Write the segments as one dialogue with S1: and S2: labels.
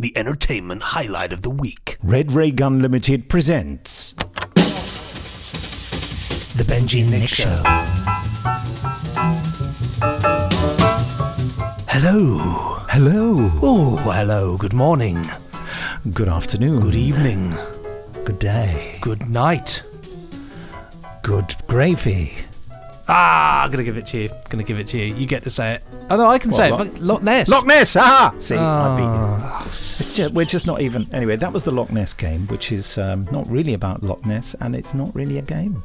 S1: the entertainment highlight of the week.
S2: Red Ray Gun Limited presents
S1: The Benji and Nick Show. Hello.
S2: Hello.
S1: Oh, hello. Good morning.
S2: Good afternoon.
S1: Good evening.
S2: Good day.
S1: Good night.
S2: Good gravy.
S1: I'm going to give it to you. You get to say it. Oh, no, I can say it. Loch Ness.
S2: Loch Ness! Aha! See, I beat you. We're just not even... Anyway, that was the Loch Ness game, which is not really about Loch Ness, and it's not really a game.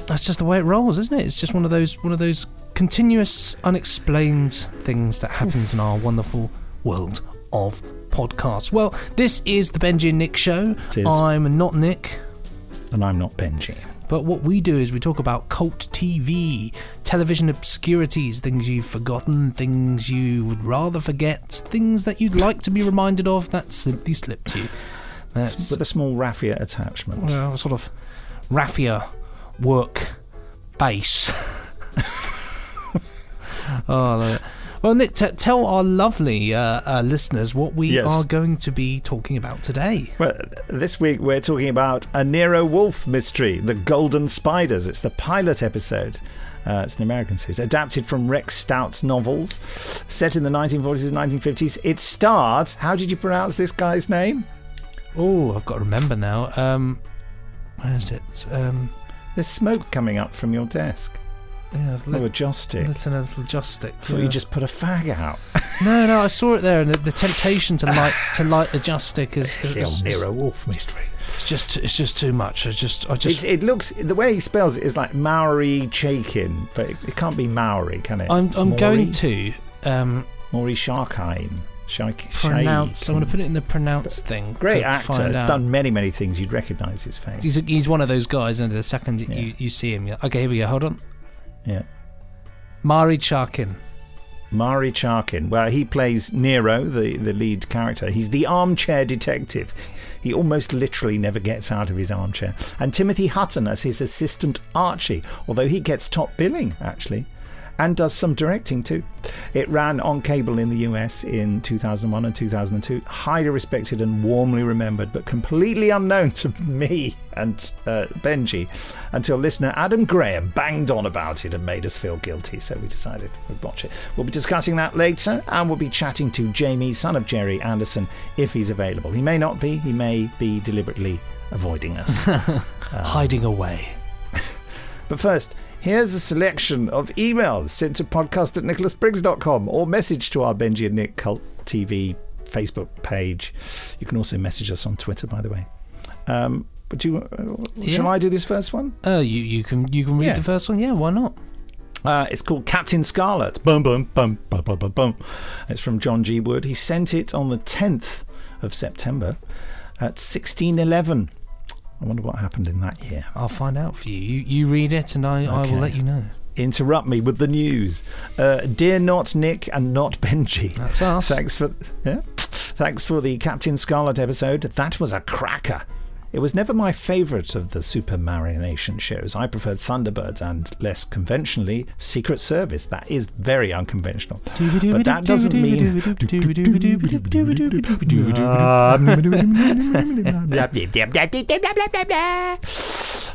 S1: That's just the way it rolls, isn't it? It's just one of those continuous, unexplained things that happens in our wonderful world of podcasts. Well, this is the Benji and Nick Show.
S2: It is.
S1: I'm not Nick.
S2: And I'm not Benji.
S1: But what we do is we talk about cult TV, television obscurities, things you've forgotten, things you would rather forget, things that you'd like to be reminded of that simply slipped you. That's
S2: with a small raffia attachment.
S1: Well, sort of raffia work base. Oh, I love it. Well, Nick, tell our lovely listeners what we are going to be talking about today.
S2: Well, this week we're talking about a Nero Wolfe mystery, The Golden Spiders. It's the pilot episode. It's an American series, adapted from Rex Stout's novels, set in the 1940s and 1950s. It starred, how did you pronounce this guy's name?
S1: Oh, I've got to remember now. Where is it?
S2: There's smoke coming up from your desk.
S1: Yeah,
S2: a joss stick.
S1: That's a little joss stick.
S2: I thought you just put a fag out.
S1: No, I saw it there, and the temptation to light the joss stick is
S2: the old Nero Wolfe mystery.
S1: It's just too much.
S2: It looks, the way he spells it is like Maori Chaikin, but it can't be Maori, can it?
S1: I'm going to
S2: Maori Sharkine.
S1: Pronounce. I want to put it in the pronounce thing.
S2: Great actor. He's done many things. You'd recognise his face.
S1: He's one of those guys, and the second you see him, okay, here we go. Hold on.
S2: Yeah.
S1: Mari Charkin.
S2: Well, he plays Nero, the lead character. He's the armchair detective. He almost literally never gets out of his armchair. And Timothy Hutton as his assistant Archie, although he gets top billing, actually, and does some directing too. It ran on cable in the US in 2001 and 2002. Highly respected and warmly remembered, but completely unknown to me and Benji until listener Adam Graham banged on about it and made us feel guilty, so we decided we'd watch it. We'll be discussing that later, and we'll be chatting to Jamie, son of Jerry Anderson, if he's available. He may not be. He may be deliberately avoiding us.
S1: Hiding away.
S2: But first, here's a selection of emails sent to podcast@nicholasbriggs.com or message to our Benji and Nick Cult TV Facebook page. You can also message us on Twitter, by the way. But shall I do this first one?
S1: You can read the first one. Yeah, why not?
S2: It's called Captain Scarlet. Bum, bum, bum, bum, bum, bum, bum. It's from John G. Wood. He sent it on the 10th of September at 1611. I wonder what happened in that year.
S1: I'll find out for you. You read it and I will let you know.
S2: Interrupt me with the news. Dear not Nick and not Benji.
S1: That's us.
S2: Thanks for the Captain Scarlet episode. That was a cracker. It was never my favourite of the Super Marination shows. I preferred Thunderbirds and, less conventionally, Secret Service. That is very unconventional. But that doesn't mean...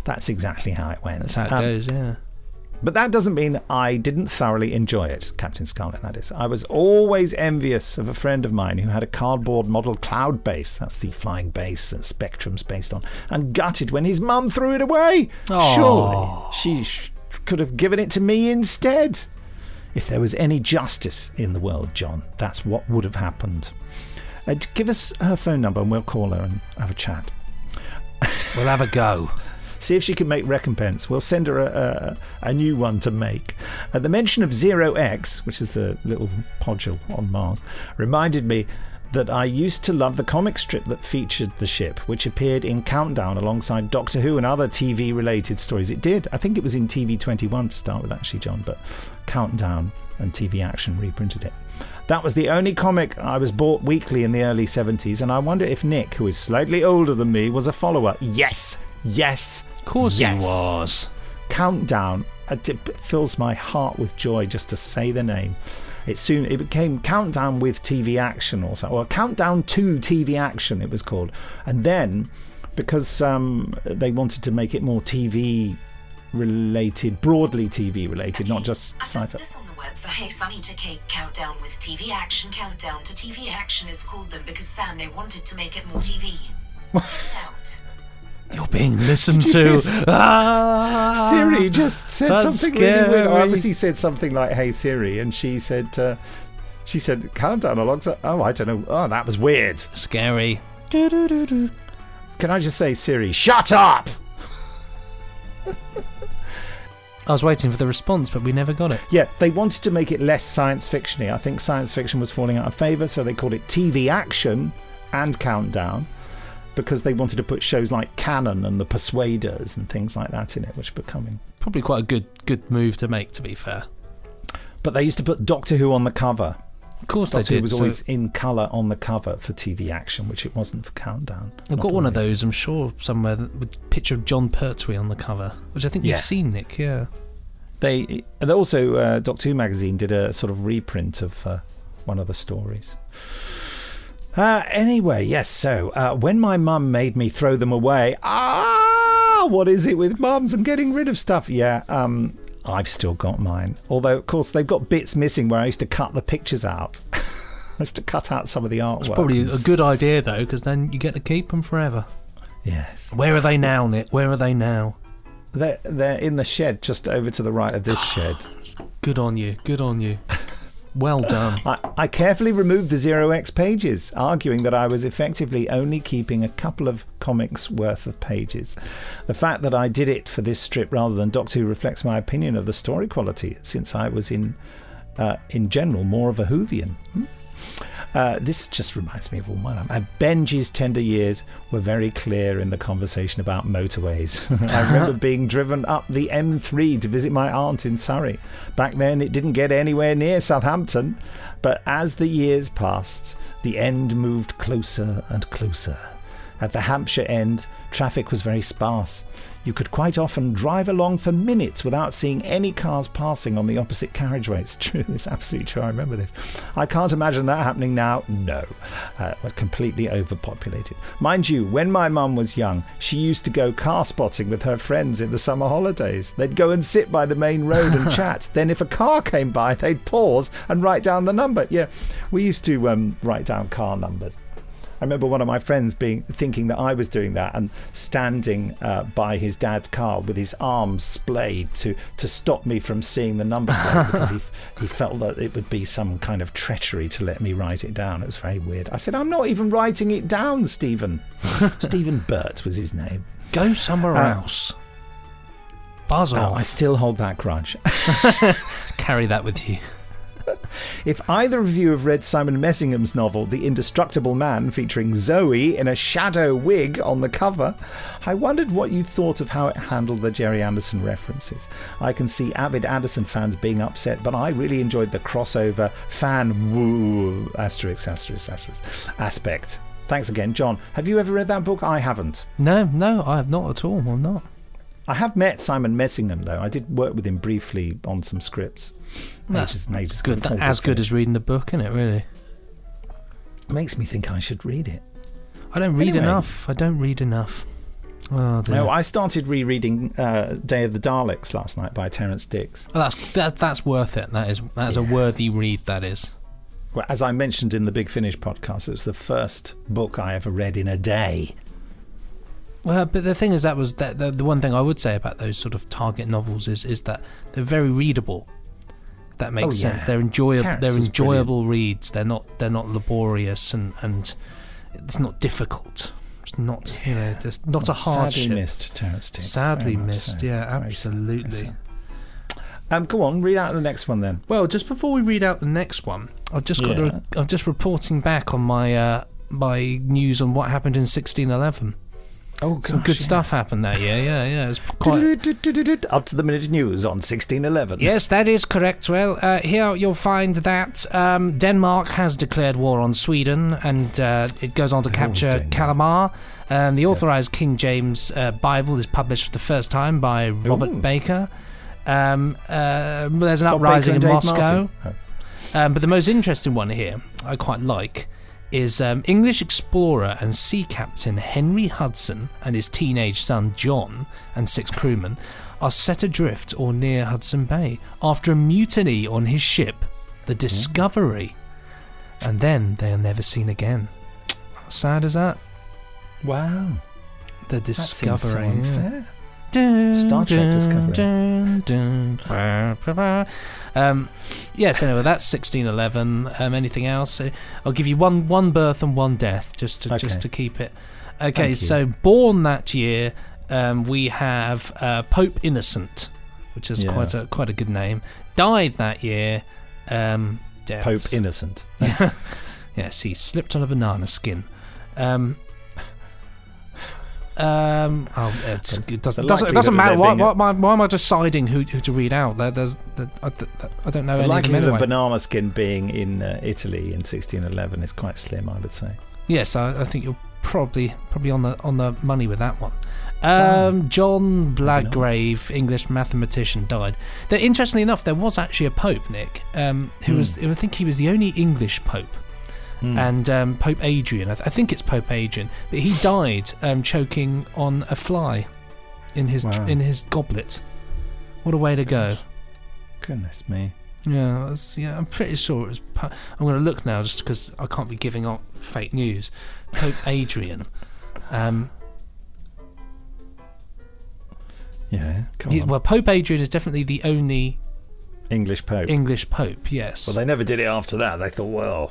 S2: That's exactly how it went.
S1: That's how it goes, yeah.
S2: But that doesn't mean I didn't thoroughly enjoy it, Captain Scarlet, that is. I was always envious of a friend of mine who had a cardboard model cloud base, that's the flying base that Spectrum's based on, and gutted when his mum threw it away.
S1: Aww.
S2: Surely she could have given it to me instead. If there was any justice in the world, John, that's what would have happened. Give us her phone number and we'll call her and have a chat.
S1: We'll have a go.
S2: See if she can make recompense. We'll send her a new one to make. The mention of Zero X, which is the little podule on Mars, reminded me that I used to love the comic strip that featured the ship, which appeared in Countdown alongside Doctor Who and other TV-related stories. It did. I think it was in TV21 to start with, actually, John, but Countdown and TV Action reprinted it. That was the only comic I was bought weekly in the early 70s, and I wonder if Nick, who is slightly older than me, was a follower. Yes! Of
S1: course he was.
S2: Countdown. It fills my heart with joy just to say the name. It became Countdown with TV Action or something, or Countdown to TV Action it was called. And then, because they wanted to make it more TV related, broadly TV related, not just
S3: I found
S2: sci-fi.
S3: this on the web for Hey Sunny to Cake Countdown with TV Action. Countdown to TV Action is called them because Sam, they wanted to make it more TV. Check it out.
S1: You're being listened to.
S2: Siri just said
S1: That's
S2: something really weird.
S1: scary.
S2: I obviously said something like, "Hey Siri," and she said countdown alongside. Oh, I don't know. Oh, that was weird.
S1: Scary.
S2: Can I just say, Siri, shut up?
S1: I was waiting for the response, but we never got it.
S2: Yeah, they wanted to make it less science fiction-y. I think science fiction was falling out of favour, so they called it TV Action and Countdown, because they wanted to put shows like Canon and The Persuaders and things like that in it, which are becoming...
S1: Probably quite a good move to make, to be fair.
S2: But they used to put Doctor Who on the cover.
S1: Of course
S2: Doctor
S1: they
S2: Who
S1: did.
S2: was always in colour on the cover for TV Action, which it wasn't for Countdown.
S1: I've
S2: Not
S1: got one of
S2: always.
S1: those, I'm sure, somewhere with a picture of John Pertwee on the cover, which I think you've seen, Nick, yeah.
S2: They also, Doctor Who magazine did a sort of reprint of one of the stories. Anyway, yes, so when my mum made me throw them away, what is it with mums and getting rid of stuff? Yeah, I've still got mine. Although, of course, they've got bits missing where I used to cut the pictures out. I used to cut out some of the artwork.
S1: It's probably a good idea, though, because then you get to keep them forever.
S2: Yes.
S1: Where are they now, Nick? Where are they now?
S2: They're in the shed just over to the right of this shed.
S1: Good on you. Good on you. Well done.
S2: I carefully removed the 0x pages, arguing that I was effectively only keeping a couple of comics worth of pages. The fact that I did it for this strip rather than Doctor Who reflects my opinion of the story quality, since I was in general more of a Whovian. This just reminds me of all mine. Benji's tender years were very clear in the conversation about motorways. I remember being driven up the M3 to visit my aunt in Surrey. Back then it didn't get anywhere near Southampton, but as the years passed, the end moved closer and closer. At the Hampshire end, traffic was very sparse. You could quite often drive along for minutes without seeing any cars passing on the opposite carriageway. It's true, it's absolutely true, I remember this. I can't imagine that happening now, no. It was completely overpopulated. Mind you, when my mum was young, she used to go car spotting with her friends in the summer holidays. They'd go and sit by the main road and chat. Then if a car came by, they'd pause and write down the number. Yeah, we used to write down car numbers. I remember one of my friends thinking that I was doing that and standing by his dad's car with his arms splayed to stop me from seeing the number plate because he felt that it would be some kind of treachery to let me write it down. It was very weird. I said, I'm not even writing it down, Stephen. Stephen Burt was his name.
S1: Go somewhere else. Buzz off.
S2: I still hold that grudge.
S1: Carry that with you.
S2: If either of you have read Simon Messingham's novel The Indestructible Man, featuring Zoe in a shadow wig on the cover, I wondered what you thought of how it handled the Jerry Anderson references. I can see avid Anderson fans being upset, but I really enjoyed the crossover fan woo aspect. Thanks again, John. Have you ever read that book? I haven't.
S1: No, I have not at all. I'm not.
S2: I have met Simon Messingham, though. I did work with him briefly on some scripts.
S1: That's good. That's as good as reading the book, isn't it, really?
S2: Makes me think I should read it.
S1: I don't read enough. Oh, dear.
S2: No, I started rereading Day of the Daleks last night by Terence Dicks.
S1: Oh, that's worth it. That is a worthy read, that is.
S2: Well, as I mentioned in the Big Finish podcast, it was the first book I ever read in a day.
S1: Well, but the thing is, the one thing I would say about those sort of target novels is that they're very readable. That makes sense. They're enjoyable. They're enjoyable reads. They're not laborious and it's not difficult. It's not there's not a hardship.
S2: Sadly missed, Terence Dicks.
S1: Sadly missed. So. Yeah, absolutely.
S2: Go on, read out the next one then.
S1: Well, just before we read out the next one, I'm just reporting back on my my news on what happened in 1611.
S2: Oh, gosh,
S1: some good stuff happened that year. Yeah. It's quite
S2: up to the minute news on 1611.
S1: Yes, that is correct. Well, here you'll find that Denmark has declared war on Sweden, and it goes on to capture Kalmar. The authorized King James Bible is published for the first time by Robert Baker. There's an uprising in Moscow. But the most interesting one here, I quite like, is English explorer and sea captain Henry Hudson and his teenage son John and 6 crewmen are set adrift or near Hudson Bay after a mutiny on his ship, the Discovery. And then they are never seen again. How sad is that?
S2: Wow.
S1: The Discovery.
S2: That seems so unfair. Star Trek Discovery.
S1: Yes, anyway, that's 1611. Anything else? I'll give you one birth and one death, just to keep it. Okay, so born that year, we have Pope Innocent, which is quite a good name. Died that year. Deaths.
S2: Pope Innocent.
S1: Yes, he slipped on a banana skin. It doesn't matter. Why am I deciding who to read out? I don't know any of the
S2: likelihood
S1: anyway.
S2: of banana skin being in Italy in 1611 is quite slim, I would say.
S1: Yes, I think you're probably on the money with that one. John Bladgrave, English mathematician, died. Interestingly enough, there was actually a pope, Nick, who was. I think he was the only English pope. And Pope Adrian, I think it's Pope Adrian, but he died choking on a fly in his goblet. What a way to go!
S2: Goodness me.
S1: Yeah, I'm pretty sure it was. I'm going to look now just because I can't be giving out fake news. Pope Adrian.
S2: Yeah, come on.
S1: Well, Pope Adrian is definitely the only
S2: English pope.
S1: Yes.
S2: Well, they never did it after that. They thought, well.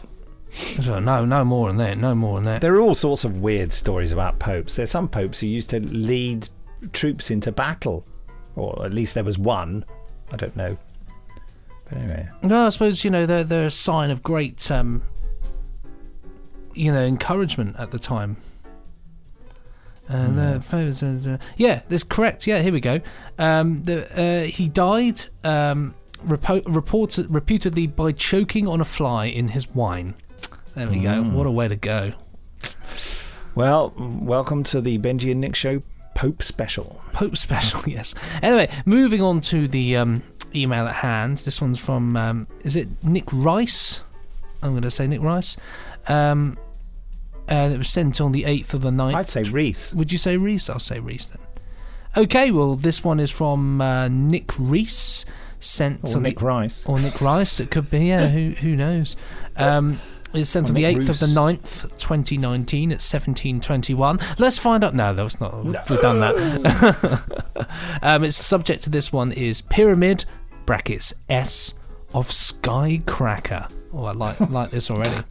S1: So no more than that.
S2: There are all sorts of weird stories about popes. There's some popes who used to lead troops into battle, or at least there was one. I don't know. But anyway.
S1: No, I suppose they're a sign of great encouragement at the time. And yeah, that's correct. Yeah, here we go. He died reputedly by choking on a fly in his wine. There we go. What a way to go.
S2: Well, welcome to the Benji and Nick Show Pope Special. Pope Special,
S1: yes. Anyway, moving on to the email at hand. This one's from, is it Nick Rice? I'm going to say Nick Rice. It was sent on the 8th of the 9th.
S2: I'd say Reese.
S1: Would you say Reese? I'll say Reese then. Okay, well, this one is from Nick Reese.
S2: Nick Rice.
S1: Or Nick Rice, it could be, yeah, who knows. It's sent on the 8th of the 9th, 2019 at 17:21. Let's find out. No, that's not. No. We've done that. It's subject to this one is Pyramid (brackets S) of Skycracker. Oh, I like this already.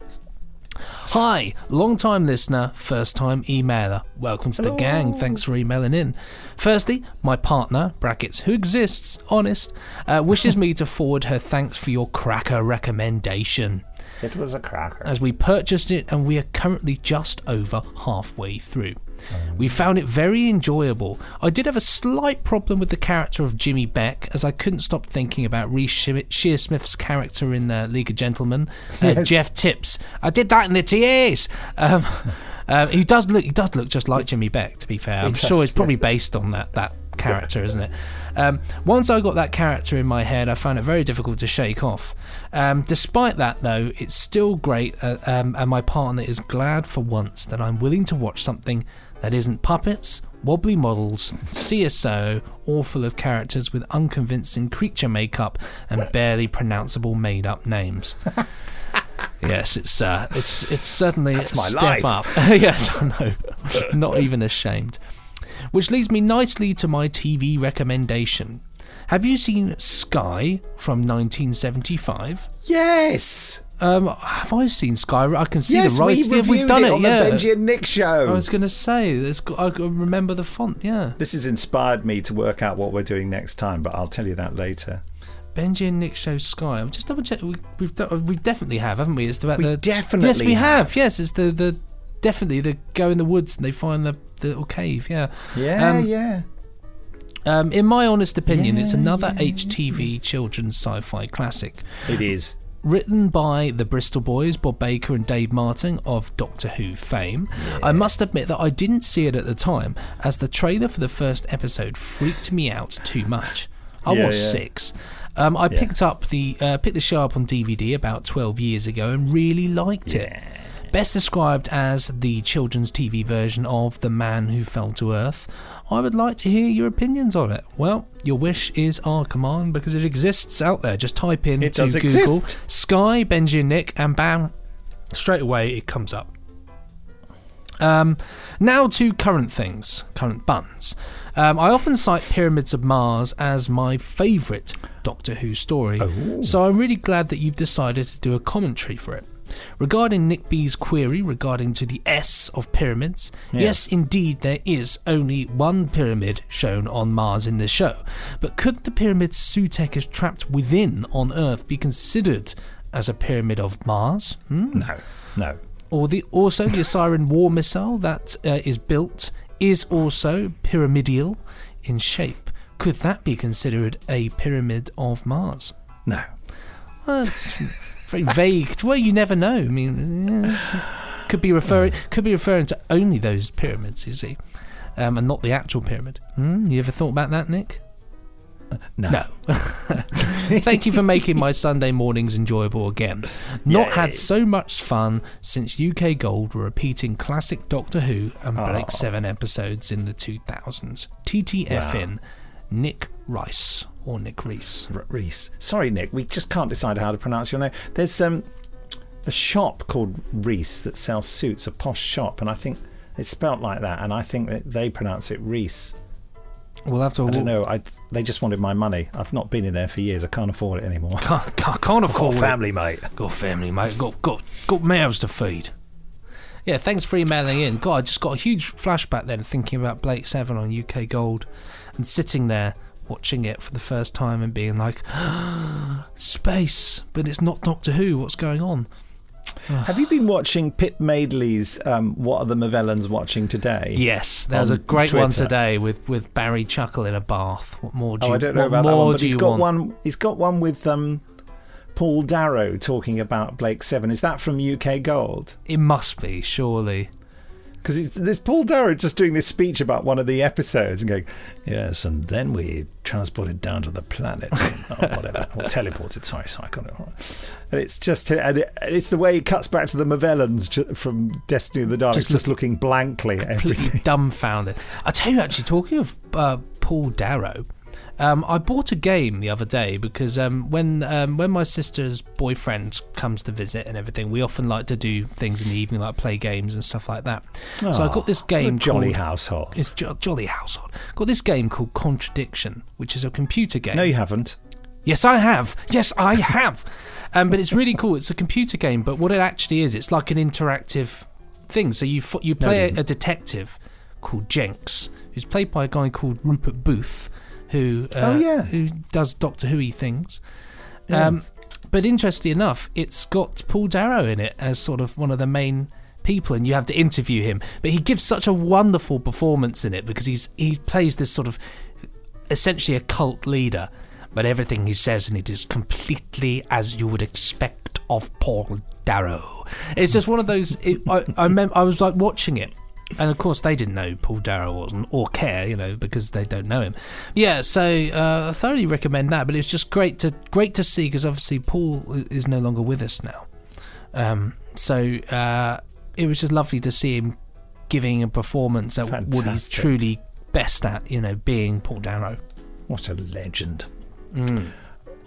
S1: Hi, long-time listener, first-time emailer. Welcome to the gang. Thanks for emailing in. Firstly, my partner, brackets, who exists, honest, wishes me to forward her thanks for your cracker recommendation.
S2: It was a cracker.
S1: As we purchased it and we are currently just over halfway through. We found it very enjoyable. I did have a slight problem with the character of Jimmy Beck, as I couldn't stop thinking about Reece Shearsmith's character in League of Gentlemen, yes. Jeff Tips. I did that in the TAs. He does look just like Jimmy Beck, to be fair. I'm sure it's probably based on that character, isn't it? Once I got that character in my head, I found it very difficult to shake off. Despite that, though, it's still great, and my partner is glad for once that I'm willing to watch something that isn't puppets, wobbly models, CSO, or full of characters with unconvincing creature makeup and barely pronounceable made-up names. Yes, it's certainly a step up. Yes, I know. Not even ashamed. Which leads me nicely to my TV recommendation. Have you seen Sky from 1975?
S2: Yes.
S1: Have I seen Sky? I can see the rights.
S2: Yes, we've done it on the Benji and Nick Show.
S1: I was going to say, I remember the font. Yeah.
S2: This has inspired me to work out what we're doing next time, but I'll tell you that later.
S1: Benji and Nick Show Sky. I'll just double check. We definitely have, haven't we? It's about
S2: definitely.
S1: Yes, we have. Yes, it's the definitely they go in the woods and they find the little cave. Yeah.
S2: Yeah.
S1: In my honest opinion, it's another HTV children's sci-fi classic.
S2: It is.
S1: Written by the Bristol boys, Bob Baker and Dave Martin of Doctor Who fame. Yeah. I must admit that I didn't see it at the time, as the trailer for the first episode freaked me out too much. I was 6. I picked the show up on DVD about 12 years ago and really liked it. Best described as the children's TV version of The Man Who Fell to Earth. I would like to hear your opinions on it. Well, your wish is our command because it exists out there. Just type in to Google Sky, Benji and Nick, and bam, straight away it comes up. Now to current things, current buns. I often cite Pyramids of Mars as my favourite Doctor Who story, so I'm really glad that you've decided to do a commentary for it. Regarding Nick B's query regarding to the S of pyramids, yes, indeed there is only one pyramid shown on Mars in this show, but could the pyramid Sutekh is trapped within on Earth be considered as a pyramid of Mars?
S2: No.
S1: Or the Osiris war missile that is built is also pyramidal in shape. Could that be considered a pyramid of Mars?
S2: No.
S1: Well, it's very vague. Well, you never know. I mean, could be referring to only those pyramids, you see, and not the actual pyramid. You ever thought about that, Nick?
S2: No.
S1: Thank you for making my Sunday mornings enjoyable again. Not had so much fun since UK Gold were repeating classic Doctor Who and Blake 7 episodes in the 2000s. TTFN, Nick Rice. Or Nick Reese.
S2: Reese. Sorry, Nick, we just can't decide how to pronounce your name. There's a shop called Reese that sells suits, a posh shop, and I think it's spelt like that, and I think that they pronounce it Reese.
S1: We'll have to.
S2: I don't know. They just wanted my money. I've not been in there for years. I can't afford it anymore.
S1: Can't afford it.
S2: Family, mate.
S1: Got family, mate. Got mouths to feed. Yeah, thanks for emailing in. God, I just got a huge flashback then thinking about Blake 7 on UK Gold and sitting there watching it for the first time and being like, space, but it's not Doctor Who, what's going on?
S2: Have you been watching Pip Madeley's What Are the Movellans Watching Today?
S1: Yes, there was a great Twitter one today with Barry Chuckle in a bath. What more do you want?
S2: I don't know about that one, but he's got one with Paul Darrow talking about Blake 7. Is that from UK Gold?
S1: It must be, surely.
S2: Because there's Paul Darrow just doing this speech about one of the episodes and going, yes, and then we transported down to the planet, or whatever, or teleported. Sorry, I got it wrong. And it's just, and it's the way it cuts back to the Movellans from Destiny of the Daleks, just looking blankly at everything.
S1: Dumbfounded. I tell you, actually, talking of Paul Darrow, I bought a game the other day because when my sister's boyfriend comes to visit and everything, we often like to do things in the evening, like play games and stuff like that. So I got this game
S2: jolly household.
S1: It's jolly household. Got this game called Contradiction, which is a computer game.
S2: No, you haven't.
S1: Yes, I have. But it's really cool. It's a computer game, but what it actually is, it's like an interactive thing. So you play a detective called Jenks, who's played by a guy called Rupert Booth, who does Doctor Who-y things. Yes. But interestingly enough, it's got Paul Darrow in it as sort of one of the main people, and you have to interview him. But he gives such a wonderful performance in it because he plays this sort of essentially a cult leader, but everything he says in it is completely as you would expect of Paul Darrow. It's just one of those. I was like watching it. And of course, they didn't know Paul Darrow wasn't, or care, because they don't know him. Yeah, so I thoroughly recommend that. But it's just great to see because obviously Paul is no longer with us now. So it was just lovely to see him giving a performance at what he's truly best at, being Paul Darrow.
S2: What a legend!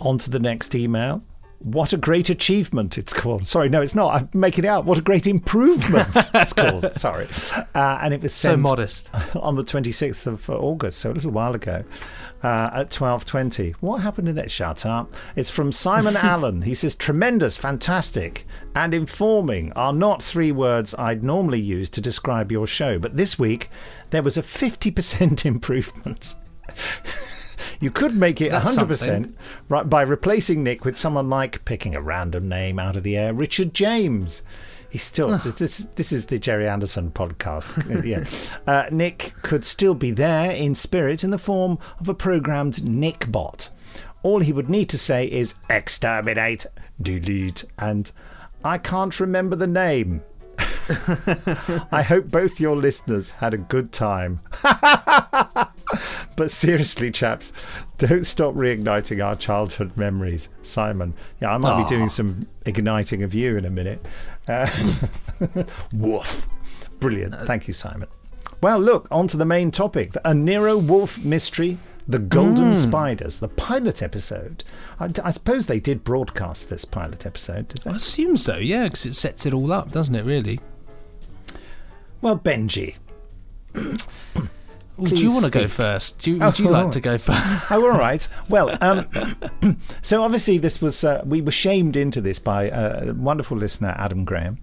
S2: On to the next email. What a great achievement, it's called. Sorry, no, it's not. I'm making it out. What a great improvement, it's called. Sorry. And it was sent
S1: so modest
S2: on the 26th of August, so a little while ago, at 12:20. What happened in that? Shut up. It's from Simon Allen. He says, tremendous, fantastic, and informing are not three words I'd normally use to describe your show, but this week there was a 50% improvement. You could make it 100% right by replacing Nick with someone like, picking a random name out of the air, Richard James. He's still this is the Jerry Anderson podcast. Yeah. Nick could still be there in spirit in the form of a programmed Nick bot. All he would need to say is exterminate, delete, and I can't remember the name. I hope both your listeners had a good time. But seriously, chaps, don't stop reigniting our childhood memories. Simon. Yeah, I might be doing some igniting of you in a minute. Woof. Brilliant. Thank you, Simon. Well, look, on to the main topic. A Nero Wolfe mystery, The Golden Spiders, the pilot episode. I suppose they did broadcast this pilot episode, did they?
S1: I assume so, yeah, because it sets it all up, doesn't it, really?
S2: Well, Benji.
S1: Well, do you want to go first? Would you like to go first?
S2: Oh, all right. Well, so obviously this was, we were shamed into this by a wonderful listener, Adam Graham,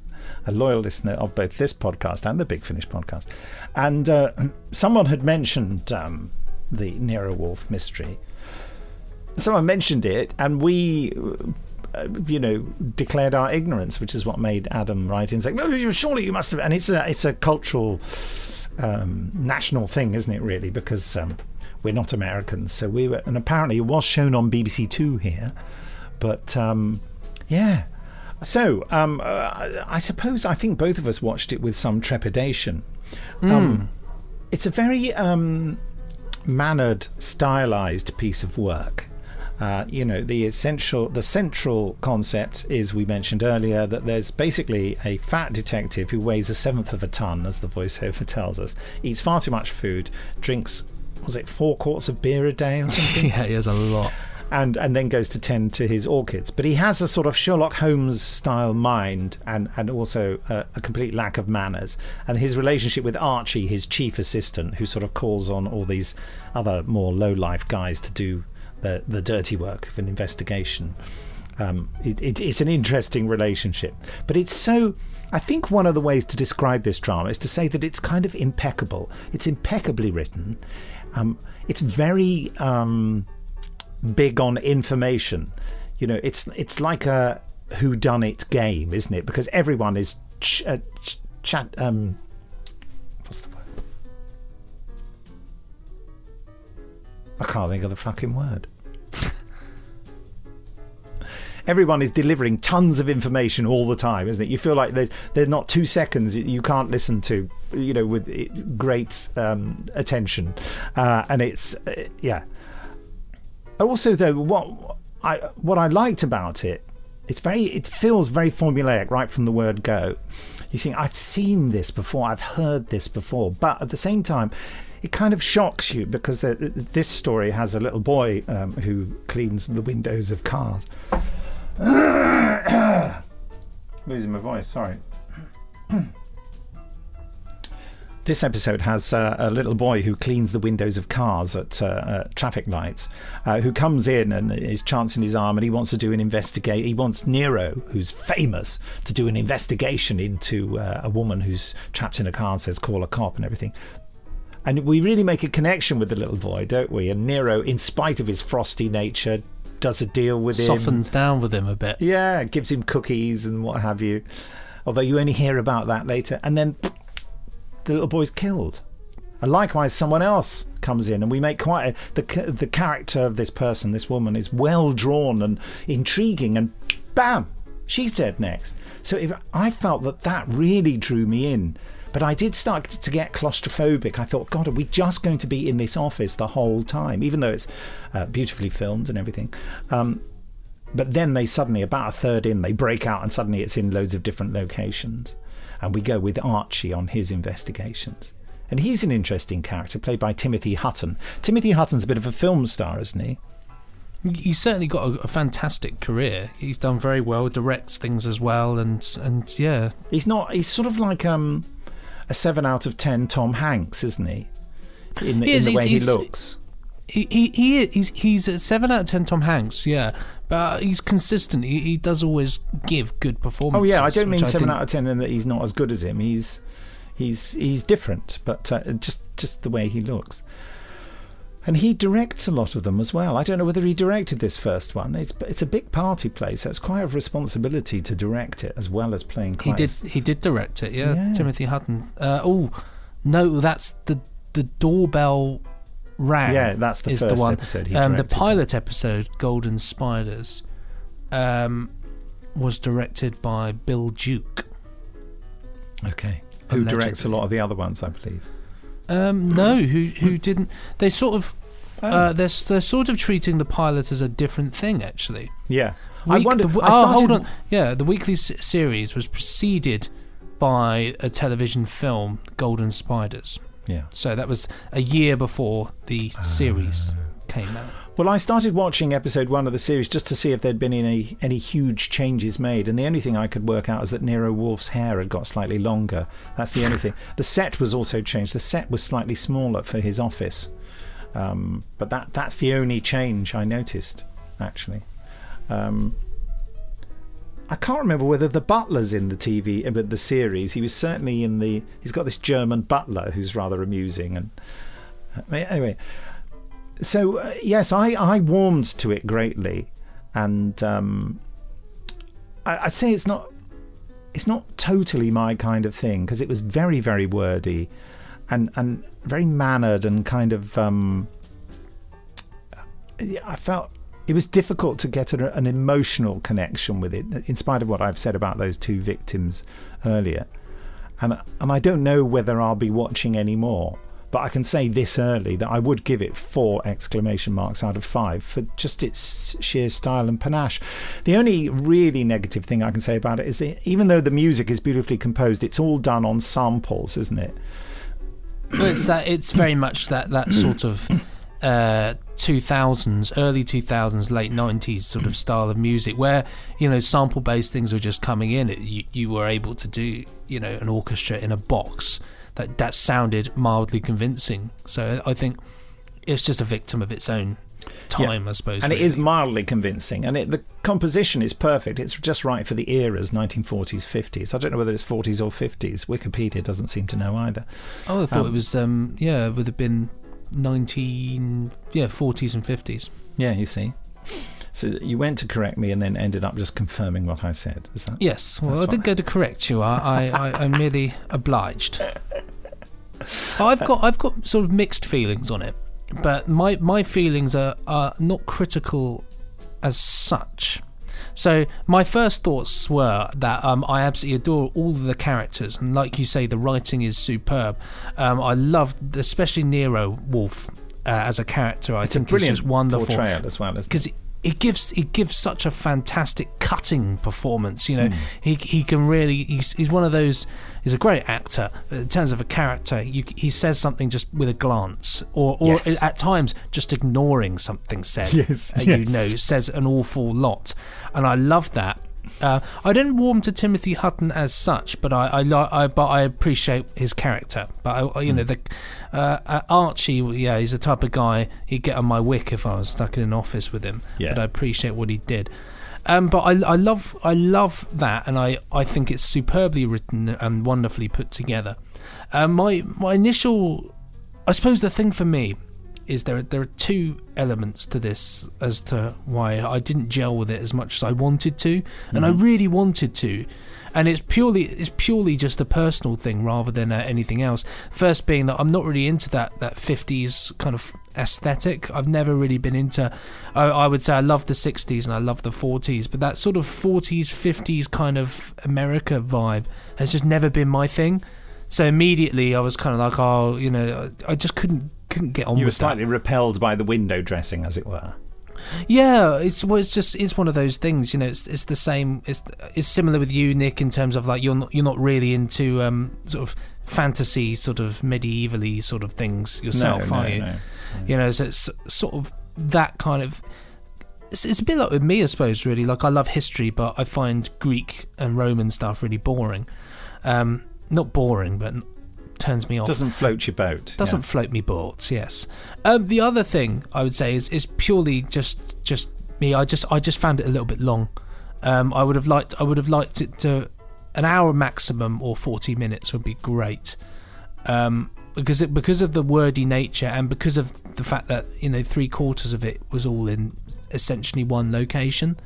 S2: a loyal listener of both this podcast and the Big Finish podcast. And someone had mentioned the Nero Wolfe mystery. Someone mentioned it, and we, declared our ignorance, which is what made Adam write in saying, "No, surely you must have." And it's a cultural, national thing, isn't it? Really, because we're not Americans, so we were. And apparently, it was shown on BBC Two here, but yeah. So I think both of us watched it with some trepidation. It's a very mannered, stylized piece of work. The central concept is, we mentioned earlier, that there's basically a fat detective who weighs 1/7 of a ton, as the voiceover tells us, eats far too much food, drinks, 4 quarts of beer a day or something?
S1: Yeah, he has a lot.
S2: And then goes to tend to his orchids. But he has a sort of Sherlock Holmes style mind, and also a complete lack of manners. And his relationship with Archie, his chief assistant, who sort of calls on all these other more low-life guys to do the dirty work of an investigation. It's an interesting relationship. But it's so... I think one of the ways to describe this drama is to say that it's kind of impeccable. It's impeccably written. It's very... big on information. It's like a whodunit game, isn't it? Because everyone is what's the word? I can't think of the fucking word. Everyone is delivering tons of information all the time, isn't it? You feel like there's not 2 seconds you can't listen to, with great attention, and it's Also, though, what I liked about it, it feels very formulaic right from the word go. You think, I've seen this before, I've heard this before, but at the same time, it kind of shocks you, because this story has a little boy who cleans the windows of cars. Losing my voice, sorry. This episode has a little boy who cleans the windows of cars at traffic lights, who comes in and is chancing his arm, and he wants to do an investigation. He wants Nero, who's famous, to do an investigation into a woman who's trapped in a car, and says, call a cop and everything. And we really make a connection with the little boy, don't we? And Nero, in spite of his frosty nature, does a deal with him.
S1: Softens down with him a bit.
S2: Yeah, gives him cookies and what have you. Although you only hear about that later. And then... the little boy's killed, and likewise someone else comes in, and we make quite the character of this person, this woman, is well drawn and intriguing, and bam, she's dead next. So I felt that really drew me in, but I did start to get claustrophobic. I thought, God, are we just going to be in this office the whole time, even though it's beautifully filmed and everything? But then they suddenly, about a third in, they break out, and suddenly it's in loads of different locations. And we go with Archie on his investigations. And he's an interesting character, played by Timothy Hutton. Timothy Hutton's a bit of a film star, isn't he?
S1: He's certainly got a fantastic career. He's done very well, directs things as well, and yeah. He's
S2: sort of like a 7 out of 10 Tom Hanks, isn't he? In the way he looks.
S1: He's a 7 out of 10 Tom Hanks, yeah, but he's consistent. He does always give good performances.
S2: Oh yeah, I don't mean 7 out of 10 in that he's not as good as him. He's different, but just the way he looks. And he directs a lot of them as well. I don't know whether he directed this first one. It's a big party play, so it's quite a responsibility to direct it as well as playing.
S1: He did direct it, yeah. Timothy Hutton. No, that's the doorbell. Rang.
S2: Yeah, that's the first episode he directed.
S1: The pilot episode, Golden Spiders, was directed by Bill Duke.
S2: Okay. Who directs a lot of the other ones, I believe.
S1: No, who didn't? They sort of they're sort of treating the pilot as a different thing, actually.
S2: Yeah. I wonder.
S1: Hold on. Yeah, the weekly series was preceded by a television film, Golden Spiders.
S2: Yeah.
S1: So that was a year before the series came out.
S2: Well, I started watching episode 1 of the series just to see if there'd been any huge changes made, and the only thing I could work out is that Nero Wolfe's hair had got slightly longer. That's the only thing. The set was also changed. The set was slightly smaller for his office, but that's the only change I noticed, actually. I can't remember whether the butler's in the series. He was certainly in the. He's got this German butler who's rather amusing, and anyway. So yes, I warmed to it greatly, and I'd say it's not totally my kind of thing, because it was very, very wordy, and very mannered, and kind of I felt it was difficult to get an emotional connection with it, in spite of what I've said about those two victims earlier, and I don't know whether I'll be watching any more. But I can say this early that I would give it 4 exclamation marks out of 5 for just its sheer style and panache. The only really negative thing I can say about it is that even though the music is beautifully composed, it's all done on samples, isn't it?
S1: Well, it's very much that sort of 2000s, early 2000s, late 90s sort of style of music, where, you know, sample-based things were just coming in. You were able to do, you know, an orchestra in a box that sounded mildly convincing. So I think it's just a victim of its own time, I suppose.
S2: And
S1: really.
S2: It is mildly convincing, and the composition is perfect. It's just right for the eras, 1940s, 50s. I don't know whether it's 40s or 50s. Wikipedia doesn't seem to know either.
S1: Oh, I thought it was, it would have been 40s and 50s. Yeah,
S2: you see. So you went to correct me and then ended up just confirming what I said. Is that?
S1: Yes. Well, I didn't go to correct you. I'm merely obliged. I've got sort of mixed feelings on it, but my feelings are not critical as such. So my first thoughts were that I absolutely adore all of the characters, and like you say, the writing is superb. I loved, especially Nero Wolfe as a character. I think he's just wonderful.
S2: Portrayal as well,
S1: because it gives such a fantastic cutting performance. You know, he can really. He's one of those. He's a great actor. In terms of a character, he says something just with a glance, or yes, at times just ignoring something said.
S2: Yes,
S1: you know, says an awful lot, and I love that. I didn't warm to Timothy Hutton as such, but I appreciate his character. But Archie, yeah, he's the type of guy he'd get on my wick if I was stuck in an office with him. Yeah. But I appreciate what he did. But I love that, and I think it's superbly written and wonderfully put together. My initial, I suppose the thing for me is there are 2 elements to this as to why I didn't gel with it as much as I wanted to, and I really wanted to, and it's purely just a personal thing rather than anything else. First being that I'm not really into that 50s kind of aesthetic. I've never really been into. I would say I love the 60s and I love the 40s, but that sort of 40s 50s kind of America vibe has just never been my thing. So immediately I was kind of like, oh, you know, I just couldn't get on with that.
S2: You were slightly repelled by the window dressing, as it were.
S1: Yeah, it's one of those things, you know. It's the same. It's similar with you, Nick, in terms of like you're not really into sort of fantasy, sort of medievally sort of things yourself, are you? No. You know, so it's sort of that kind of. It's a bit like with me, I suppose. Really, like I love history, but I find Greek and Roman stuff really boring. Not boring, but turns me off.
S2: Doesn't float your boat.
S1: Doesn't float me boats. Yes. The other thing I would say is purely just me. I just found it a little bit long. I would have liked it to an hour maximum, or 40 minutes would be great. Because of the wordy nature, and because of the fact that, you know, 3/4 of it was all in essentially one location.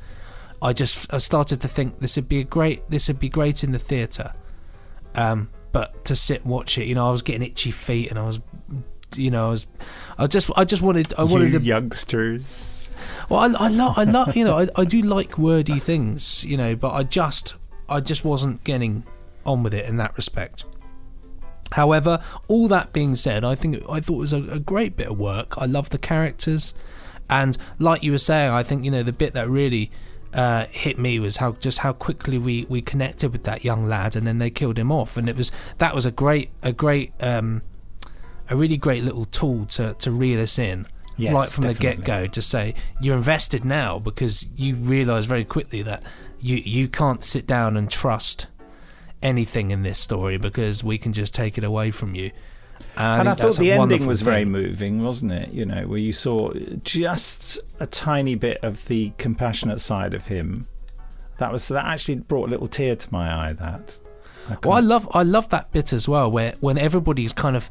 S1: I started to think this would be great in the theatre. But to sit and watch it, you know, I was getting itchy feet, and I just wanted
S2: youngsters.
S1: Well, I love, you know, I do like wordy things, you know, but I just wasn't getting on with it in that respect. However, all that being said, I thought it was a great bit of work. I love the characters, and like you were saying, I think the bit that really hit me was how quickly we connected with that young lad, and then they killed him off, and that was a really great little tool to reel us in.
S2: Yes,
S1: right from
S2: definitely.
S1: the get-go, to say you're invested now, because you realise very quickly that you can't sit down and trust anything in this story, because we can just take it away from you.
S2: And I thought the ending was very
S1: thing.
S2: moving, wasn't it? Where you saw just a tiny bit of the compassionate side of him. That actually brought a little tear to my eye. I
S1: love that bit as well, where when everybody's kind of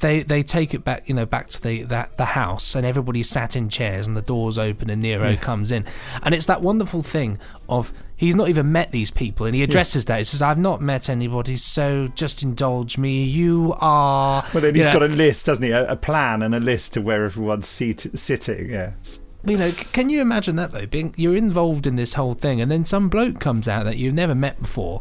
S1: they take it back, back to the house, and everybody's sat in chairs and the doors open and Nero comes in, and it's that wonderful thing of he's not even met these people, and he addresses that. He says, "I've not met anybody, so just indulge me. You are."
S2: Well, then he's got a list, doesn't he? A plan and a list to where everyone's sitting. Yes.
S1: Can you imagine that though? You're involved in this whole thing, and then some bloke comes out that you've never met before,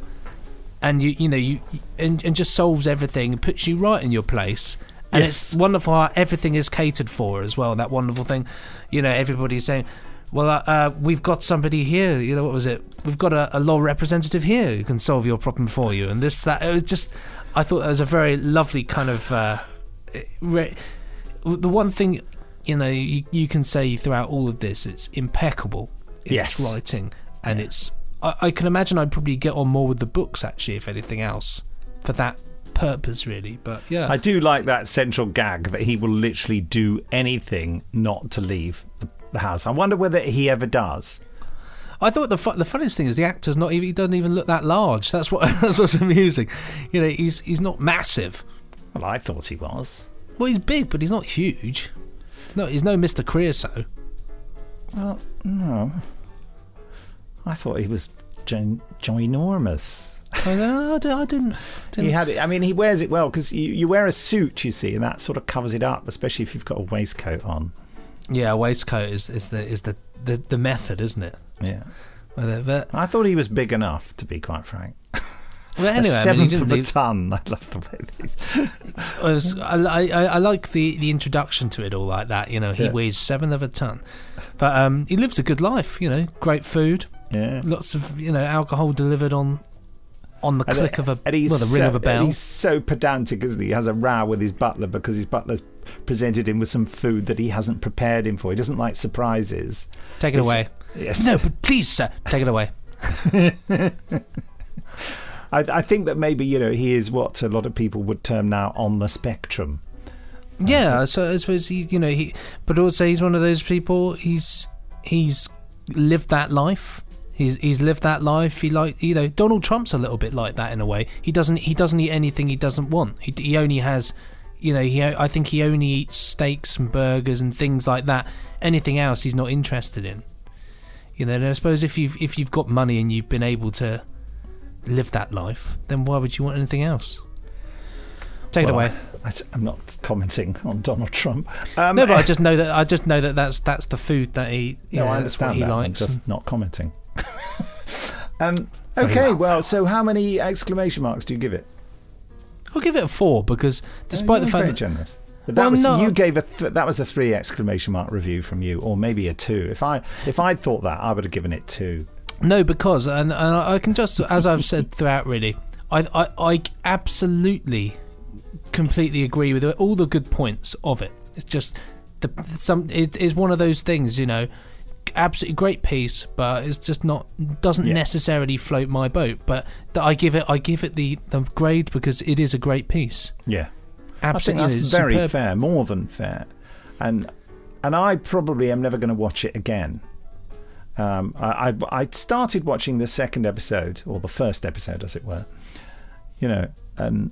S1: and you just solves everything and puts you right in your place. And It's wonderful how everything is catered for as well. That wonderful thing, everybody's saying, well, we've got somebody here, what was it? We've got a law representative here who can solve your problem for you. And that. It was just, I thought that was a very lovely kind of, the one thing, you can say throughout all of this, it's impeccable in its writing. And it's, I can imagine I'd probably get on more with the books, actually, if anything else, for that purpose, really. But yeah,
S2: I do like that central gag that he will literally do anything not to leave the house. I wonder whether he ever does.
S1: I thought the funniest thing is the actor's not even, he doesn't even look that large. That's what's amusing. He's not massive.
S2: Well, I thought he was.
S1: Well, he's big, but he's not huge. He's no Mr. Creosote.
S2: Well, no. I thought he was ginormous.
S1: I didn't.
S2: He had it. I mean, he wears it well, because you wear a suit, you see, and that sort of covers it up, especially if you've got a waistcoat on. Yeah,
S1: a waistcoat is the method, isn't it?
S2: Yeah.
S1: But
S2: I thought he was big enough, to be quite frank.
S1: Well, anyway,
S2: a seventh of a ton. I love the way these.
S1: I like the introduction to it all like that. He weighs 1/7 of a ton, but he lives a good life. Great food.
S2: Yeah.
S1: Lots of alcohol delivered on the click of the ring of a bell.
S2: He's so pedantic, isn't he? He has a row with his butler because his butler's presented him with some food that he hasn't prepared him for. He doesn't like surprises.
S1: Take it away.
S2: Yes.
S1: No, but please, sir, take it away.
S2: I think that maybe, he is what a lot of people would term now on the spectrum.
S1: Yeah, so I suppose but also he's one of those people. He's lived that life. He's lived that life. Donald Trump's a little bit like that in a way. He doesn't eat anything he doesn't want. He only has, I think he only eats steaks and burgers and things like that. Anything else he's not interested in. And I suppose if you've got money and you've been able to live that life, then why would you want anything else? Take it away.
S2: I'm not commenting on Donald Trump.
S1: No, but I just know that that's the food that he.
S2: No, I understand
S1: what he
S2: that.
S1: likes.
S2: I'm just not commenting. Okay, well, so how many exclamation marks do you give it?
S1: I'll give it a 4, because despite the fact
S2: very
S1: that
S2: generous. But you gave that was a 3 exclamation mark review from you, or maybe a 2. If I'd thought that, I would have given it 2.
S1: No, because and I can just, as I've said throughout, really, I absolutely, completely agree with all the good points of it. It's just it is one of those things, absolutely great piece, but it's just doesn't necessarily float my boat. But I give it the grade because it is a great piece.
S2: Yeah,
S1: absolutely.
S2: I think that's very fair, more than fair, and I probably am never going to watch it again. I started watching the second episode, or the first episode, as it were, and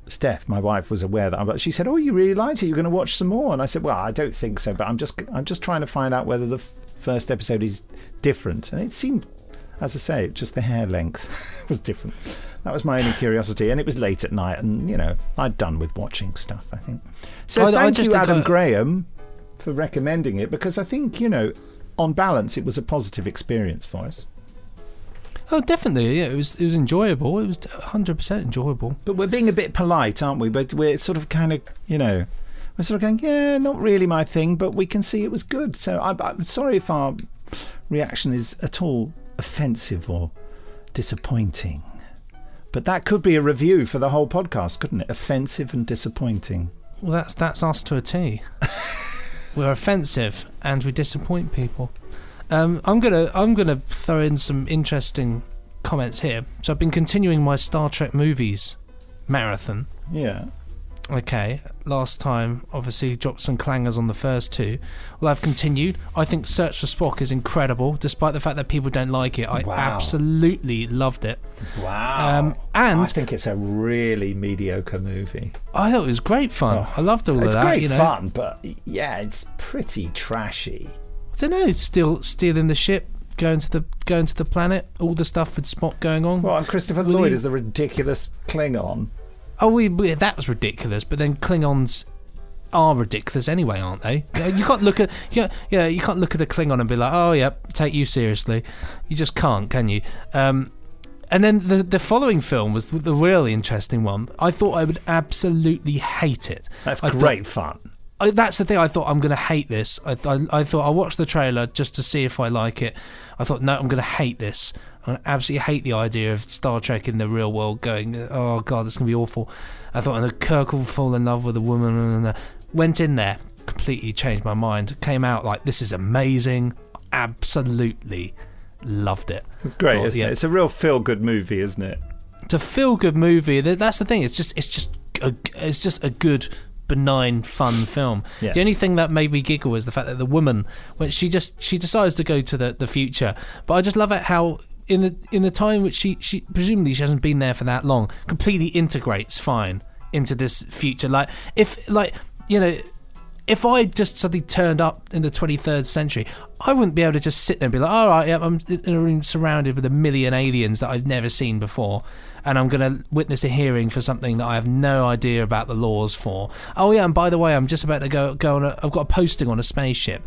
S2: Steph, my wife, was aware that she said, "Oh, you really liked it? You're going to watch some more?" And I said, "Well, I don't think so, but I'm just trying to find out whether the first episode is different." And it seemed, as I say, just the hair length was different. That was my only curiosity, and it was late at night, and I'd done with watching stuff, I think. So thank you, Adam Graham, for recommending it, because I think on balance it was a positive experience for us.
S1: Oh, definitely. Yeah, it was enjoyable. It was 100% enjoyable.
S2: But we're being a bit polite, aren't we? But we're sort of kind of, we're sort of going, yeah, not really my thing, but we can see it was good. So I'm sorry if our reaction is at all offensive or disappointing. But that could be a review for the whole podcast, couldn't it? Offensive and disappointing.
S1: Well, that's us to a T. We're offensive and we disappoint people. I'm gonna throw in some interesting comments here. So I've been continuing my Star Trek movies marathon.
S2: Yeah.
S1: Okay, last time obviously dropped some clangers on the first two. Well, I've continued. I think Search for Spock is incredible, despite the fact that people don't like it. I absolutely loved it.
S2: Wow.
S1: And
S2: I think it's a really mediocre movie.
S1: I thought it was great fun. I loved all of that.
S2: It's great fun, but yeah, it's pretty trashy.
S1: I don't know. Still stealing the ship, going to the planet, all the stuff with Spock going on.
S2: Well, and Christopher Lloyd is the ridiculous Klingon.
S1: Oh, that was ridiculous. But then Klingons are ridiculous anyway, aren't they? You can't look at you can't look at the Klingon and be like, oh yeah, take you seriously. You just can't, can you? And then the following film was the really interesting one. I thought I would absolutely hate it.
S2: That's great fun.
S1: That's the thing. I thought I'm going to hate this. I thought I'll watch the trailer just to see if I like it. I thought, no, I'm going to hate this. I absolutely hate the idea of Star Trek in the real world going, oh God, it's going to be awful. I thought, and Kirk will fall in love with a woman. And went in there, completely changed my mind. Came out like, this is amazing. Absolutely loved it.
S2: It's great, isn't it? It's a real feel-good movie, isn't it?
S1: It's a feel-good movie. That's the thing. It's just a good, benign, fun film. Yes. The only thing that made me giggle is the fact that the woman, when she decides to go to the future, but I just love it how in the time which she presumably she hasn't been there for that long, completely integrates fine into this future. Like if I just suddenly turned up in the 23rd century, I wouldn't be able to just sit there and be like, all right, yeah, I'm in a room surrounded with a million aliens that I've never seen before, and I'm going to witness a hearing for something that I have no idea about the laws for. Oh yeah, and by the way, I'm just about to go on I've got a posting on a spaceship.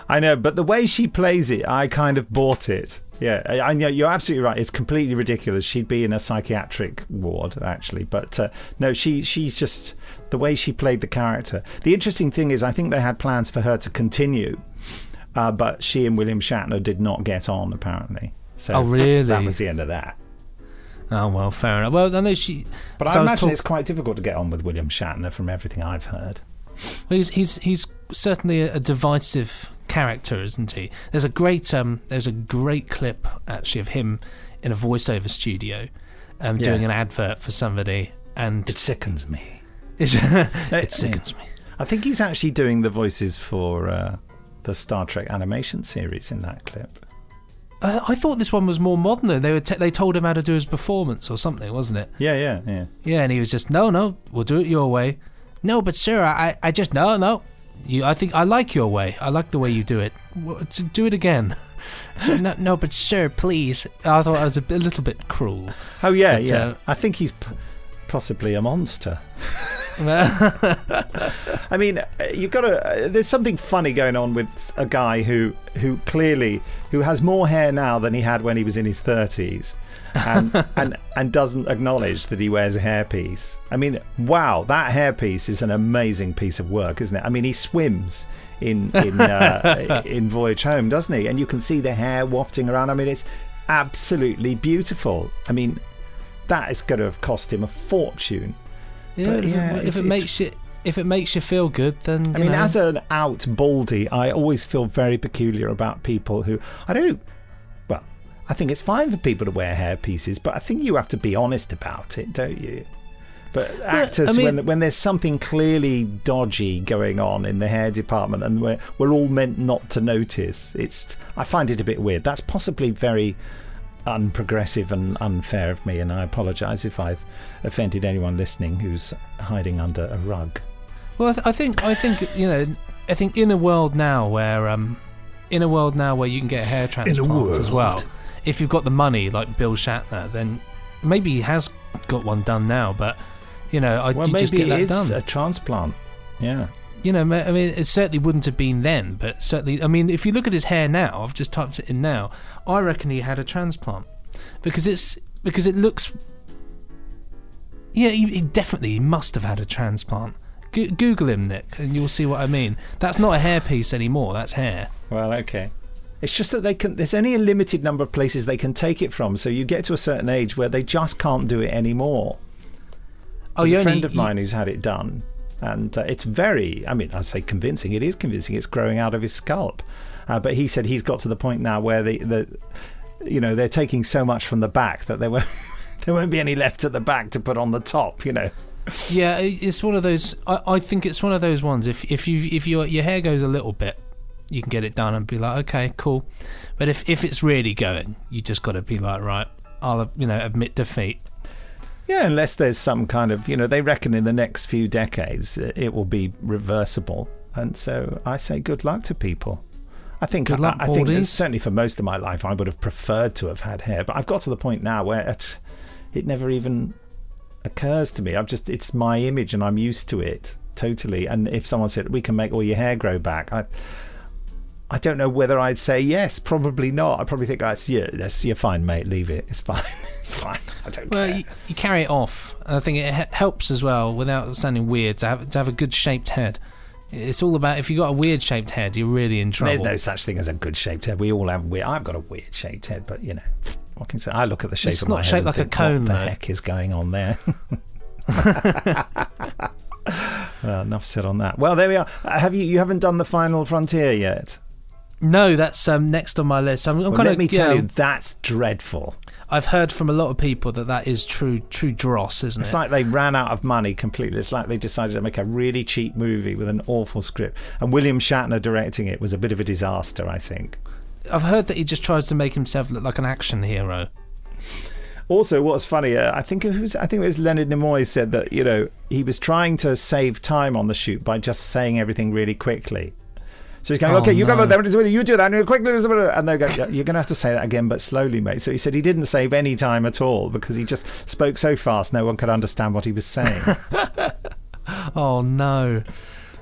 S2: I know, but the way she plays it, I kind of bought it. Yeah, I know, you're absolutely right. It's completely ridiculous. She'd be in a psychiatric ward, actually. But no, she's just... the way she played the character. The interesting thing is, I think they had plans for her to continue, but she and William Shatner did not get on, apparently. So
S1: really?
S2: That was the end of that.
S1: Oh, well, fair enough. Well, I know she...
S2: But so I imagine it's quite difficult to get on with William Shatner from everything I've heard.
S1: Well, he's certainly a divisive character, isn't he? There's a great clip actually of him in a voiceover studio doing an advert for somebody, and
S2: it sickens me.
S1: It sickens me.
S2: I think he's actually doing the voices for the Star Trek animation series in that clip.
S1: I thought this one was more modern. They told him how to do his performance or something, wasn't it?
S2: Yeah.
S1: Yeah, and he was just no, we'll do it your way. No, but sir, I just no. I think I like your way. I like the way you do it. Do it again. No, but sir, please. I thought I was a little bit cruel.
S2: Oh yeah, but, yeah. I think he's possibly a monster. I mean, you got to. There's something funny going on with a guy who has more hair now than he had when he was in his 30s, and doesn't acknowledge that he wears a hairpiece. I mean, wow, that hairpiece is an amazing piece of work, isn't it? I mean, he swims in Voyage Home, doesn't he? And you can see the hair wafting around. I mean, it's absolutely beautiful. I mean, that is going to have cost him a fortune.
S1: Yeah, but if it makes you feel good, then you know.
S2: As an out baldy, I always feel very peculiar about people who I think it's fine for people to wear hair pieces, but I think you have to be honest about it, don't you? But actors, when there's something clearly dodgy going on in the hair department, and we're all meant not to notice, I find it a bit weird. That's possibly very unprogressive and unfair of me, and I apologise if I've offended anyone listening who's hiding under a rug.
S1: Well, I think in a world now where you can get a hair transplant as well, if you've got the money like Bill Shatner, then maybe he has got one done now. But you just get that done.
S2: A transplant, yeah.
S1: It certainly wouldn't have been then, but certainly, if you look at his hair now, I've just typed it in now, I reckon he had a transplant. because it looks. Yeah, he definitely must have had a transplant. Google him, Nick, and you'll see what I mean. That's not a hairpiece anymore. That's hair.
S2: Well, okay. It's just that there's only a limited number of places they can take it from, so you get to a certain age where they just can't do it anymore. There's a friend of mine who's had it done, and it's very, I say convincing. It is convincing. It's growing out of his scalp. But he said he's got to the point now where they're taking so much from the back that there won't be any left at the back to put on the top,
S1: Yeah, it's one of those. I think it's one of those ones. If your hair goes a little bit, you can get it done and be like, okay, cool. But if it's really going, you just got to be like, right, I'll admit defeat.
S2: Yeah, unless there's some kind of, they reckon in the next few decades it will be reversible, and so I say good luck to people. I think certainly for most of my life I would have preferred to have had hair, but I've got to the point now where it never even occurs to me. It's my image and I'm used to it totally. And if someone said we can make all your hair grow back, I don't know whether I'd say yes. Probably not. I probably think you're fine, mate. Leave it. It's fine. It's fine. I don't care.
S1: Well, you carry it off. I think it helps as well, without sounding weird, to have a good shaped head. It's all about, if you've got a weird shaped head, you're really in trouble.
S2: There's no such thing as a good shaped head. We all have weird. I've got a weird shaped head, but what can I say? I look at the shape of my head. It's not shaped like a cone, what the heck is going on there? Well, enough said on that. Well, there we are. You haven't done the Final Frontier yet?
S1: No, that's next on my list.
S2: Let me tell you, that's dreadful.
S1: I've heard from a lot of people that is true dross, isn't it?
S2: It's like they ran out of money completely. It's like they decided to make a really cheap movie with an awful script. And William Shatner directing it was a bit of a disaster, I think.
S1: I've heard that he just tries to make himself look like an action hero.
S2: Also, what's funny, I think it was Leonard Nimoy said that, he was trying to save time on the shoot by just saying everything really quickly. So he's going, okay, you go there, you do that, and quickly, and they go, you're going to have to say that again, but slowly, mate. So he said he didn't save any time at all because he just spoke so fast no one could understand what he was saying.
S1: Oh no!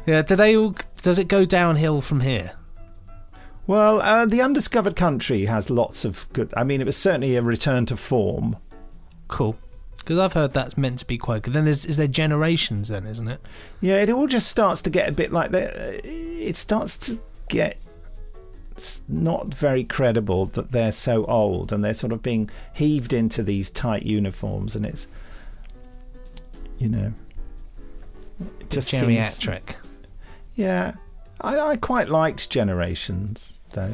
S1: Yeah, does it go downhill from here?
S2: Well, The Undiscovered Country has lots of good. It was certainly a return to form.
S1: Cool. Because I've heard that's meant to be quite good. Then is there Generations then, isn't it?
S2: Yeah, it all just starts to get a bit like that. It starts to get not very credible that they're so old and they're sort of being heaved into these tight uniforms, and it's, it
S1: just geriatric.
S2: Yeah, I quite liked Generations though.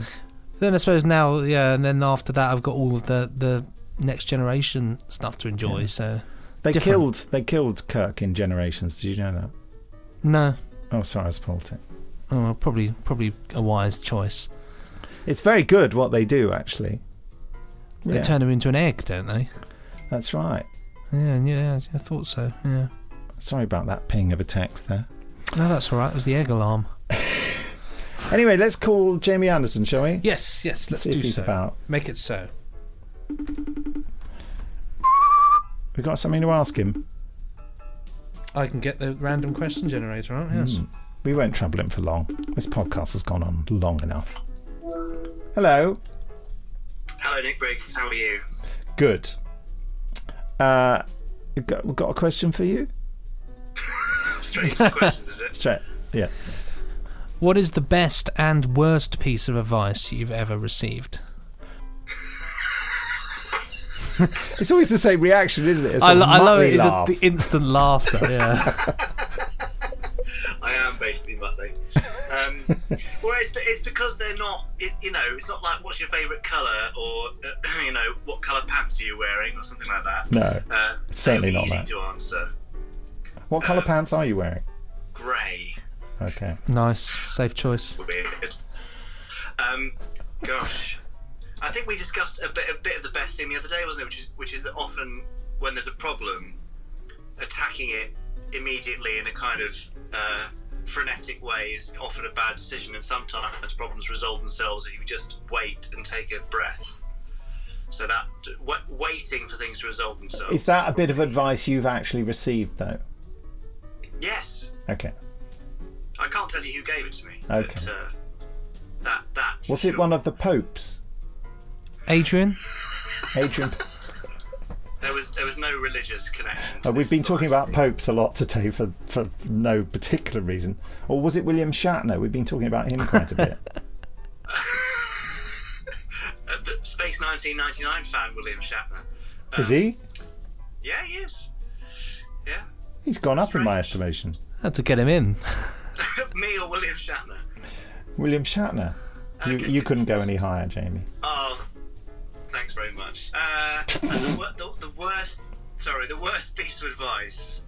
S1: Then I suppose now, yeah, and then after that I've got all of the Next Generation stuff to enjoy. Yeah. So
S2: they killed Kirk in Generations. Did you know that?
S1: No.
S2: Oh, sorry, I spoiled it.
S1: Oh, well, probably a wise choice.
S2: It's very good what they do, actually.
S1: They turn him into an egg, don't they?
S2: That's right.
S1: Yeah, I thought so. Yeah.
S2: Sorry about that ping of a text there.
S1: No, that's all right. It was the egg alarm.
S2: Anyway, let's call Jamie Anderson, shall we?
S1: Yes. Let's
S2: see
S1: do
S2: if he's
S1: so.
S2: About.
S1: Make it so.
S2: We got something to ask him.
S1: I can get the random question generator out. Yes.
S2: We won't trouble him for long. This podcast has gone on long enough. Hello.
S4: Hello, Nick Briggs. How are you?
S2: Good. We've got a question for you.
S4: Straight to the questions, is it?
S2: Straight. Yeah.
S1: What is the best and worst piece of advice you've ever received?
S2: It's always the same reaction, isn't it? It's
S1: I love it.
S2: Laugh.
S1: It's the instant laughter. Yeah.
S4: I am basically Muttley. Well, it's because they're not. It's not like what's your favourite colour or what colour pants are you wearing or something like that.
S2: No, it's certainly not
S4: easy
S2: that.
S4: to answer.
S2: What colour pants are you wearing?
S4: Grey.
S2: Okay.
S1: Nice, safe choice.
S4: Weird. Gosh. I think we discussed a bit of the best thing the other day, wasn't it? Which is that often when there's a problem, attacking it immediately in a kind of frenetic way is often a bad decision, and sometimes problems resolve themselves if you just wait and take a breath. So that waiting for things to resolve themselves.
S2: Is that a bit of advice you've actually received, though?
S4: Yes.
S2: Okay.
S4: I can't tell you who gave it to me.
S2: Okay.
S4: But, that.
S2: Was it one of the popes?
S1: Adrian?
S2: Adrian.
S4: There was no religious connection.
S2: We've been talking about popes a lot today for no particular reason. Or was it William Shatner? We've been talking about him quite a bit.
S4: The Space 1999 fan, William Shatner.
S2: Is he?
S4: Yeah, he is. Yeah.
S2: He's gone up in my
S4: Strange.
S2: estimation.
S1: Had to get him in.
S4: Me or William Shatner?
S2: William Shatner.
S4: Okay.
S2: You couldn't go any higher, Jamie.
S4: Oh, thanks very much. And the worst piece of advice.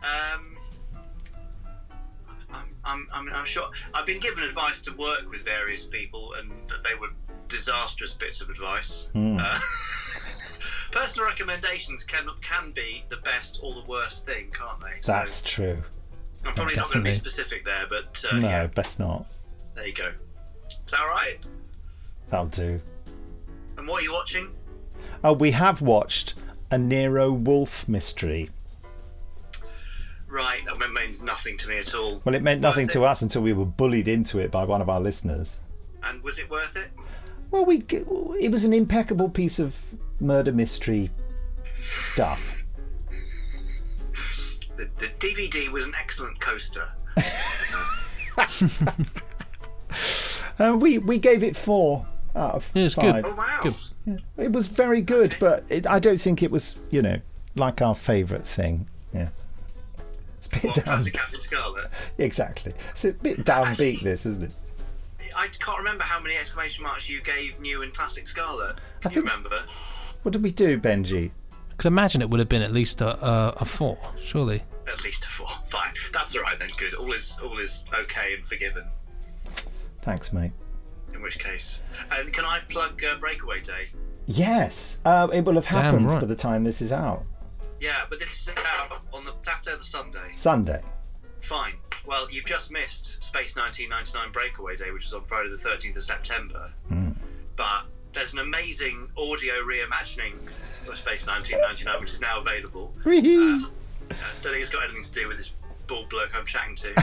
S4: I'm sure I've been given advice to work with various people, and they were disastrous bits of advice. Personal recommendations can be the best or the worst thing, can't they?
S2: That's true.
S4: I'm probably not going to be
S1: Definitely.
S4: specific there, but
S2: No,
S4: yeah,
S2: best not.
S4: there you go. Is that all right?
S2: That'll do.
S4: And what are you watching?
S2: Oh, we have watched a Nero Wolfe mystery.
S4: Right, that means nothing to me at all.
S2: Well, it meant nothing
S4: Worth
S2: to us until we were bullied into it by one of our listeners.
S4: And was it worth it?
S2: Well, it was an impeccable piece of murder mystery stuff.
S4: The DVD was an excellent coaster.
S2: We gave it 4 out of 5.
S1: Yeah, it's good.
S4: Oh wow!
S1: Good.
S2: Yeah, it was very good, but I don't think it was, like our favourite thing. Yeah. It's a bit
S4: What,
S2: down.
S4: Classic Captain Scarlet?
S2: Exactly. It's a bit downbeat, this, isn't it?
S4: I can't remember how many exclamation marks you gave New and Classic Scarlet.
S2: I
S4: Can you
S2: think-
S4: remember?
S2: What did we do, Benji?
S1: I could imagine it would have been at least a 4, surely.
S4: At least a 4. Fine. That's all right then. Good. All is okay and forgiven.
S2: Thanks, mate.
S4: In which case, and can I plug Breakaway Day?
S2: Yes, it will have happened
S1: right.
S2: by the time this is out.
S4: Yeah, but this is out on the Saturday or the Sunday.
S2: Sunday.
S4: Fine. Well, you've just missed Space 1999 Breakaway Day, which is on Friday the 13th of September. But there's an amazing audio reimagining of Space 1999, which is now available. I don't think it's got anything to do with this bald bloke I'm chatting to.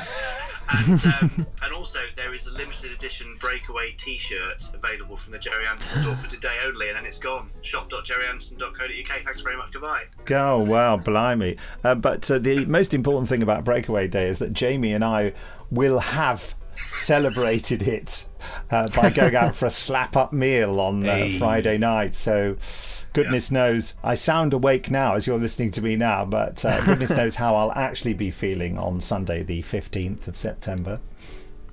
S4: And also, there is a limited edition Breakaway T-shirt available from the Jerry Anderson store for today only, and then it's gone. shop.jerryanderson.co.uk. Thanks very much. Goodbye.
S2: Oh, wow, blimey. But the most important thing about Breakaway Day is that Jamie and I will have celebrated it by going out for a slap-up meal on Friday night. So goodness knows, I sound awake now as you're listening to me now, but goodness knows how I'll actually be feeling on Sunday the 15th of September.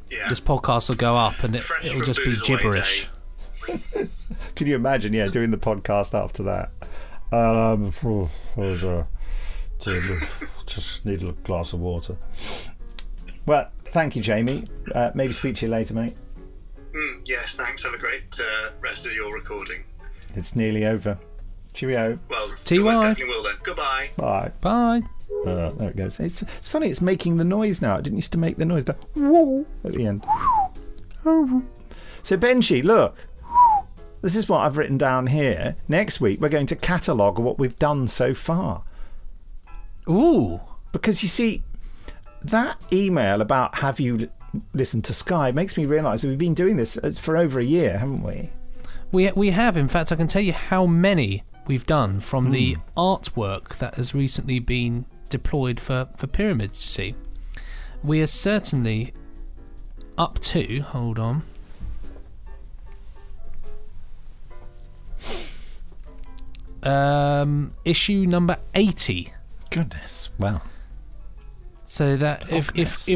S4: Yeah.
S1: This podcast will go up and
S4: Fresh
S1: it'll
S4: from
S1: just be
S4: Booze Away
S1: gibberish.
S4: Day.
S2: Can you imagine, doing the podcast after that? Just need a glass of water. Well, thank you, Jamie. Maybe speak to you later, mate.
S4: Yes, thanks. Have a great rest of your recording.
S2: It's nearly over. Cheerio.
S4: Well,
S1: TY.
S4: you most definitely will then. Goodbye.
S2: Bye.
S1: Bye.
S2: There it goes. It's funny, it's making the noise now. It didn't used to make the noise. The whoa at the end. So, Benji, look. This is what I've written down here. Next week, we're going to catalogue what we've done so far.
S1: Ooh.
S2: Because you see, that email about have you listened to Sky makes me realise that we've been doing this for over a year, haven't we?
S1: We have. In fact, I can tell you how many we've done from the artwork that has recently been deployed for pyramids, you see. We are certainly up to, hold on, issue number 80.
S2: Goodness, well.
S1: So that if there's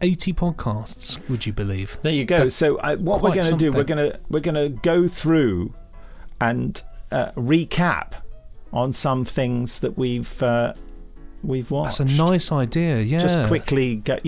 S1: 80 podcasts, would you believe?
S2: There you go.
S1: That's
S2: So what we're
S1: quite
S2: going to do,
S1: something.
S2: we're going to go through and recap on some things that we've watched.
S1: That's a nice idea. Yeah.
S2: Just quickly get,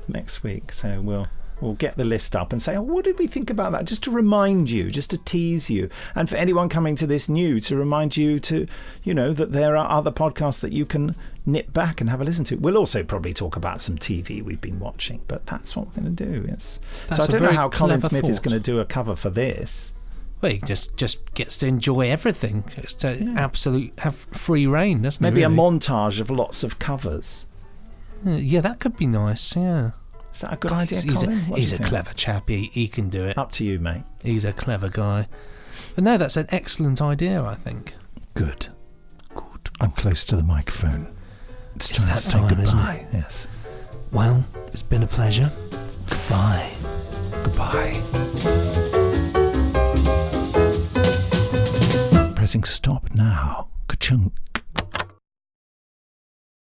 S2: next week. So we'll get the list up and say, what did we think about that? Just to remind you, just to tease you. And for anyone coming to this new, to remind you to, that there are other podcasts that you can nip back and have a listen to. We'll also probably talk about some TV we've been watching, but that's what we're going to do. Yes. So I don't know how Colin Smith is going to do a cover for this.
S1: Well, he just gets to enjoy everything. Just to have free reign, doesn't
S2: Maybe
S1: he?
S2: a
S1: Really?
S2: montage of lots of covers.
S1: Yeah, that could be nice, yeah.
S2: Is that a good idea,
S1: He's
S2: Colin? What do
S1: he's
S2: you
S1: a
S2: think?
S1: clever chap. He can do it.
S2: Up to you, mate.
S1: He's a clever guy. But no, that's an excellent idea, I think.
S2: Good. I'm close to the microphone. It's time
S1: that
S2: to say
S1: time,
S2: goodbye.
S1: isn't it?
S2: Yes.
S1: Well, it's been a pleasure. Goodbye.
S2: Goodbye. Pressing stop now. Ka-chunk.